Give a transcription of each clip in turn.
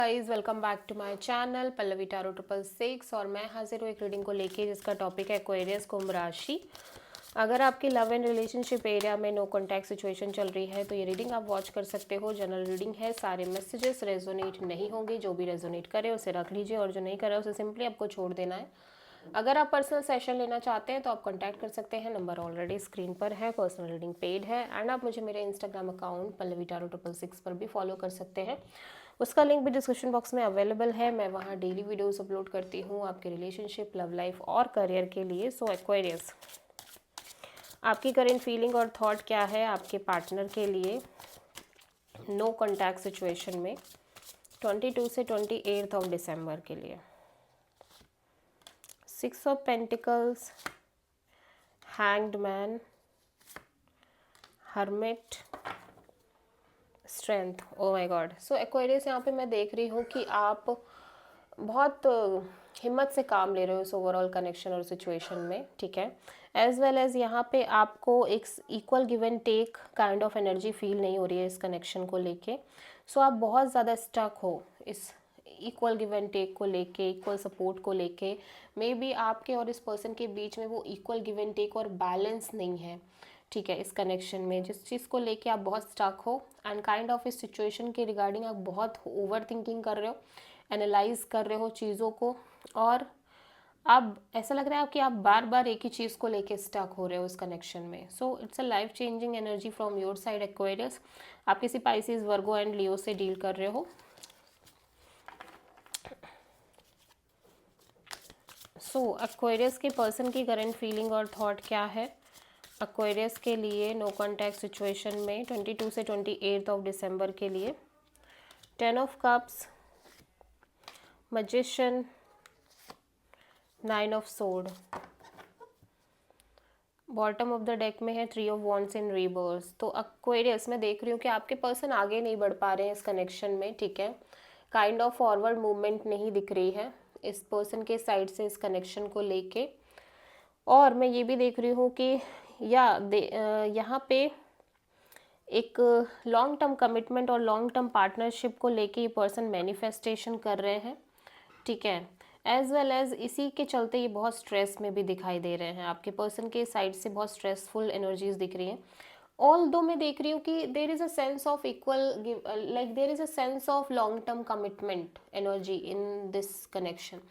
Guys, welcome back to my channel Pallavi tarot 666 और मैं हाजिर हूँ एक रीडिंग को लेके जिसका टॉपिक है एक्वेरियस कुंभ राशि। अगर आपकी लव एंड रिलेशनशिप एरिया में नो कॉन्टैक्ट सिचुएशन चल रही है तो ये रीडिंग आप वॉच कर सकते हो। जनरल रीडिंग है, सारे मैसेजेस रेजोनेट नहीं होंगे। जो भी रेजोनेट करे उसे रख लीजिए और जो नहीं करे उसे सिंपली आपको छोड़ देना है। अगर आप पर्सनल सेशन लेना चाहते हैं तो आप कॉन्टैक्ट कर सकते हैं, नंबर ऑलरेडी स्क्रीन पर है। पर्सनल रीडिंग पेड है एंड आप मुझे मेरे इंस्टाग्राम अकाउंट पल्लवी टैरो 666 पर भी फॉलो कर सकते हैं। उसका लिंक भी डिस्क्रिप्शन बॉक्स में अवेलेबल है। मैं वहाँ डेली वीडियोस अपलोड करती हूँ आपके रिलेशनशिप, लव लाइफ और करियर के लिए। सो एक्वेरियस, आपकी करेंट फीलिंग और थॉट क्या है आपके पार्टनर के लिए नो कॉन्टैक्ट सिचुएशन में 22 से 28 ऑफ दिसंबर के लिए। 6 of pentacles, hanged man, hermit, strength. Oh my God. So Aquarius, यहाँ पे मैं देख रही हूँ कि आप बहुत हिम्मत से काम ले रहे हो इस ओवरऑल कनेक्शन और सिचुएशन में, ठीक है। एज वेल एज यहाँ पे आपको एक equal give and take kind of energy feel नहीं हो रही है इस कनेक्शन को लेके। सो आप बहुत ज़्यादा स्टक हो इस इक्वल गिव एंड टेक को लेके, इक्वल सपोर्ट को लेके। मे बी आपके और इस पर्सन के बीच में वो इक्वल गिव एंड टेक और बैलेंस नहीं है, ठीक है। इस कनेक्शन में जिस चीज़ को लेके आप बहुत स्टक हो एंड काइंड ऑफ इस सिचुएशन के रिगार्डिंग आप बहुत ओवर थिंकिंग कर रहे हो, एनालाइज कर रहे हो चीज़ों को, और अब ऐसा लग रहा है कि आप बार बार एक ही चीज़ को लेके स्टक हो रहे हो इस कनेक्शन में। So it's a life changing energy from your side Aquarius. आप किसी पाइसिस, वर्गो एंड लियो से डील कर रहे हो। सो एक्वेरियस के पर्सन की करंट फीलिंग और थॉट क्या है एक्वेरियस के लिए नो कॉन्टैक्ट सिचुएशन में 22 से 28 ऑफ दिसंबर के लिए। 10 of cups, magician, 9 of sword. Bottom of the deck में है 3 ऑफ वॉन्ड्स इन रिवर्स। तो एक्वेरियस, मैं देख रही हूँ कि आपके पर्सन आगे नहीं बढ़ पा रहे हैं इस कनेक्शन में, ठीक है। काइंड ऑफ फॉरवर्ड मूवमेंट नहीं दिख रही है इस पर्सन के साइड से इस कनेक्शन को लेके। और मैं ये भी देख रही हूँ कि यहाँ पे एक लॉन्ग टर्म कमिटमेंट और लॉन्ग टर्म पार्टनरशिप को लेके ये पर्सन मैनिफेस्टेशन कर रहे हैं, ठीक है। एज वेल एज इसी के चलते ये बहुत स्ट्रेस में भी दिखाई दे रहे हैं। आपके पर्सन के साइड से बहुत स्ट्रेसफुल एनर्जीज दिख रही हैं। ऑल दो मैं देख रही हूँ कि there is a sense of equal like there is a sense of long term commitment energy in this connection.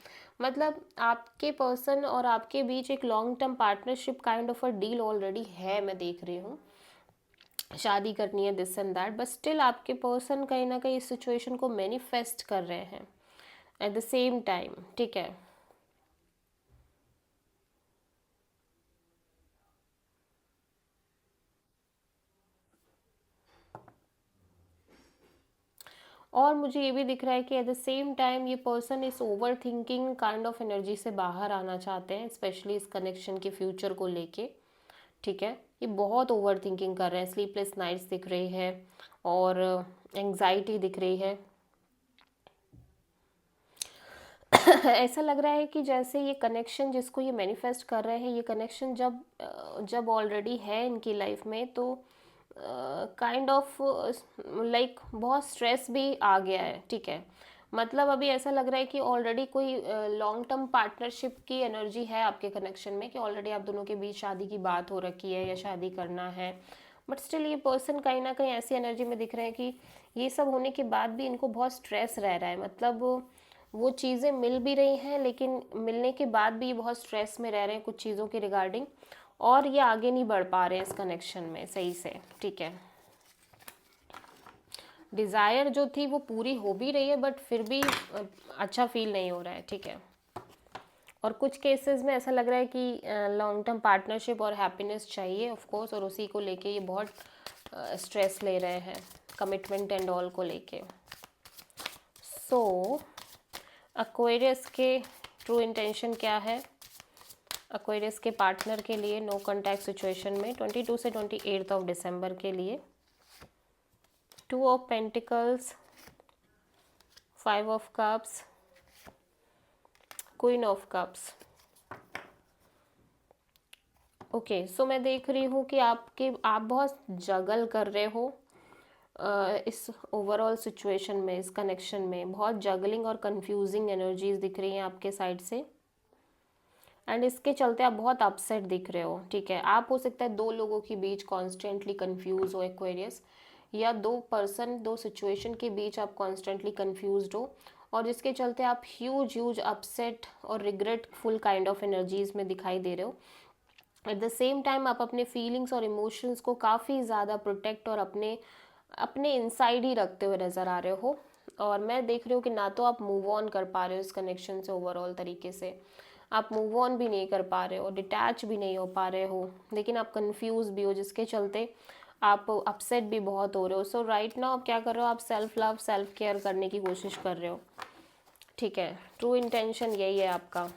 मतलब आपके पर्सन और आपके बीच एक long term partnership kind of a deal already है, मैं देख रही हूँ। शादी करनी है, this and that, but still आपके पर्सन कहीं ना कहीं इस सिचुएशन को मैनिफेस्ट कर रहे हैं एट द सेम टाइम, ठीक है। और मुझे ये भी दिख रहा है कि एट द सेम टाइम ये पर्सन इस over thinking kind of energy से बाहर आना चाहते हैं, स्पेशली इस कनेक्शन के फ्यूचर को लेके, ठीक है। ये बहुत ओवर थिंकिंग कर रहे हैं, स्लीपलेस नाइट्स दिख रही है और एंग्जाइटी दिख रही है। ऐसा लग रहा है कि जैसे ये कनेक्शन जिसको ये मैनिफेस्ट कर रहे हैं, ये कनेक्शन जब ऑलरेडी है इनकी लाइफ में तो काइंड ऑफ लाइक बहुत स्ट्रेस भी आ गया है, ठीक है। मतलब अभी ऐसा लग रहा है कि ऑलरेडी कोई लॉन्ग टर्म पार्टनरशिप की एनर्जी है आपके कनेक्शन में, कि ऑलरेडी आप दोनों के बीच शादी की बात हो रखी है या शादी करना है। बट स्टिल ये पर्सन कहीं ना कहीं ऐसी एनर्जी में दिख रहे हैं कि ये सब होने के बाद भी इनको बहुत स्ट्रेस रह रहा है। मतलब वो चीज़ें मिल भी रही हैं लेकिन मिलने के बाद भी ये बहुत स्ट्रेस में रह रहे हैं कुछ चीज़ों के रिगार्डिंग, और ये आगे नहीं बढ़ पा रहे हैं इस कनेक्शन में सही से, ठीक है। डिज़ायर जो थी वो पूरी हो भी रही है बट फिर भी अच्छा फील नहीं हो रहा है, ठीक है। और कुछ केसेस में ऐसा लग रहा है कि लॉन्ग टर्म पार्टनरशिप और हैप्पीनेस चाहिए ऑफ कोर्स, और उसी को लेके ये बहुत स्ट्रेस ले रहे हैं कमिटमेंट एंड ऑल को लेके। सो एक्वेरियस के ट्रू इंटेंशन क्या है एक्वेरियस के पार्टनर के लिए नो कॉन्टैक्ट सिचुएशन में 22 से 28 ऑफ दिसंबर के लिए। 2 of pentacles, 5 of cups, queen of cups. Okay, so मैं देख रही हूँ कि आप बहुत जगल कर रहे हो इस ओवरऑल सिचुएशन में, इस कनेक्शन में बहुत जगलिंग और कंफ्यूजिंग एनर्जीज दिख रही हैं आपके साइड से, एंड इसके चलते आप बहुत अपसेट दिख रहे हो, ठीक है। आप हो सकता है दो लोगों के बीच कॉन्स्टेंटली कंफ्यूज हो एक्वेरियस, या दो सिचुएशन के बीच आप कॉन्स्टेंटली कंफ्यूज हो, और जिसके चलते आप ह्यूज अपसेट और रिग्रेटफुल काइंड ऑफ एनर्जीज में दिखाई दे रहे हो। एट द सेम टाइम आप अपने फीलिंग्स और इमोशंस को काफ़ी ज़्यादा प्रोटेक्ट और अपने इनसाइड ही रखते हुए नज़र आ रहे हो, और मैं देख रही हूँ कि ना तो आप मूव ऑन कर पा रहे हो इस कनेक्शन से ओवरऑल तरीके से, आप मूव ऑन भी नहीं कर पा रहे हो, डिटैच भी नहीं हो पा रहे हो, लेकिन आप कंफ्यूज भी हो, जिसके चलते आप अपसेट भी बहुत हो रहे हो। सो राइट नाउ आप क्या कर रहे हो, आप सेल्फ लव सेल्फ केयर करने की कोशिश कर रहे हो, ठीक है। ट्रू इंटेंशन यही है आपका।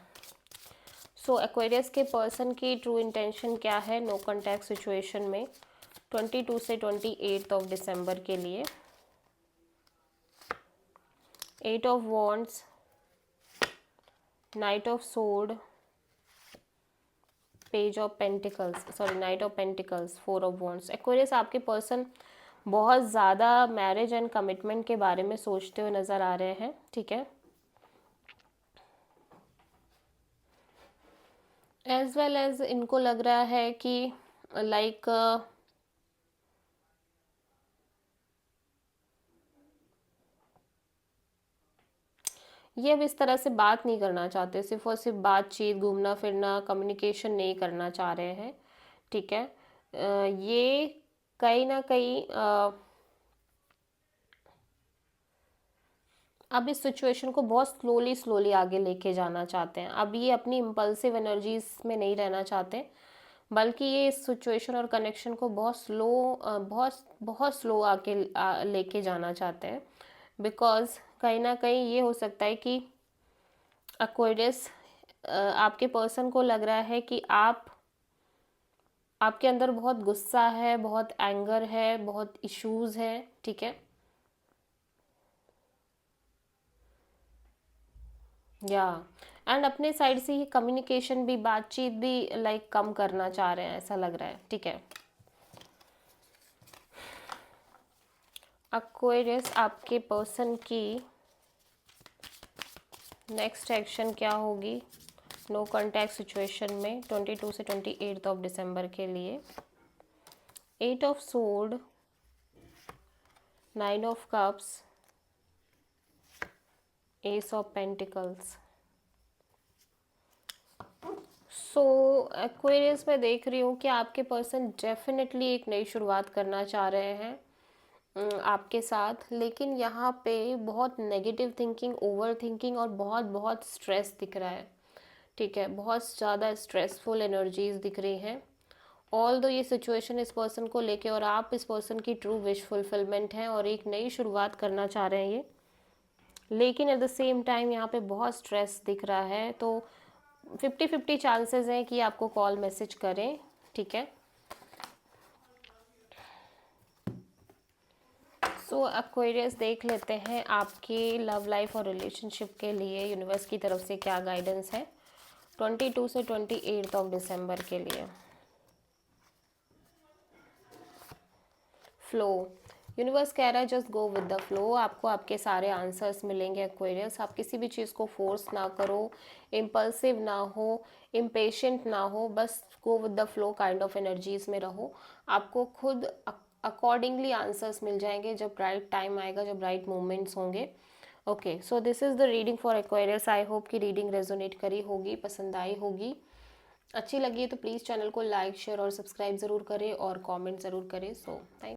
सो एक्वेरियस के पर्सन की ट्रू इंटेंशन क्या है नो कॉन्टैक्ट सिचुएशन में 22 से 28 दिसंबर के लिए? 8 of wands, night of sword, page of pentacles, sorry night of pentacles, 4 of wands. Aquarius आपके पर्सन बहुत ज़्यादा मैरिज एंड कमिटमेंट के बारे में सोचते हुए नज़र आ रहे हैं, ठीक है। एज वेल एज इनको लग रहा है कि लाइक ये अब इस तरह से बात नहीं करना चाहते, सिर्फ और सिर्फ बातचीत, घूमना फिरना, कम्युनिकेशन नहीं करना चाह रहे हैं, ठीक है। ये कहीं ना कहीं अब इस सिचुएशन को बहुत स्लोली आगे लेके जाना चाहते हैं। अब ये अपनी इम्पल्सिव एनर्जीज में नहीं रहना चाहते, बल्कि ये इस सिचुएशन और कनेक्शन को बहुत स्लो आके लेके जाना चाहते हैं, बिकॉज कहीं ना कहीं ये हो सकता है कि एक्वेरियस आपके पर्सन को लग रहा है कि आपके अंदर बहुत गुस्सा है, बहुत एंगर है, बहुत इश्यूज है, ठीक है। या एंड अपने साइड से ही कम्युनिकेशन भी, बातचीत भी लाइक कम करना चाह रहे हैं, ऐसा लग रहा है, ठीक है। एक्वेरियस आपके पर्सन की नेक्स्ट एक्शन क्या होगी नो कॉन्टैक्ट सिचुएशन में 22 से 28 दिसंबर के लिए? 8 of sword, 9 of cups, S of pentacles. So Aquarius में देख रही हूँ कि आपके पर्सन डेफिनेटली एक नई शुरुआत करना चाह रहे हैं आपके साथ, लेकिन यहाँ पे बहुत नेगेटिव थिंकिंग, ओवर थिंकिंग और बहुत स्ट्रेस दिख रहा है, ठीक है। बहुत ज़्यादा स्ट्रेसफुल एनर्जीज दिख रही हैं। ऑल दो ये सिचुएशन इस पर्सन को लेके और आप इस पर्सन की ट्रू विश फुलफिलमेंट है और एक नई शुरुआत करना चाह रहे हैं ये, लेकिन एट द सेम टाइम यहाँ पे बहुत स्ट्रेस दिख रहा है। तो 50-50 चांसेस हैं कि आपको कॉल मैसेज करें, ठीक है। सो एक्वेरियस देख लेते हैं आपकी लव लाइफ और रिलेशनशिप के लिए यूनिवर्स की तरफ से क्या गाइडेंस है 22 से 28 दिसंबर के लिए। फ्लो, यूनिवर्स कह रहा है just go with the flow, आपको आपके सारे आंसर्स मिलेंगे एक्वेरियस। आप किसी भी चीज़ को फोर्स ना करो, इम्पल्सिव ना हो, इम्पेशेंट ना हो, बस go with the flow kind of energies में रहो। आपको खुद अकॉर्डिंगली आंसर्स मिल जाएंगे जब राइट टाइम आएगा, जब राइट मोमेंट्स होंगे। Okay, so this is the reading for Aquarius. I hope कि रीडिंग रेजोनेट करी होगी, पसंद आई होगी। अच्छी लगी है तो प्लीज़ चैनल को लाइक शेयर और सब्सक्राइब ज़रूर करें और कमेंट ज़रूर करें। So thank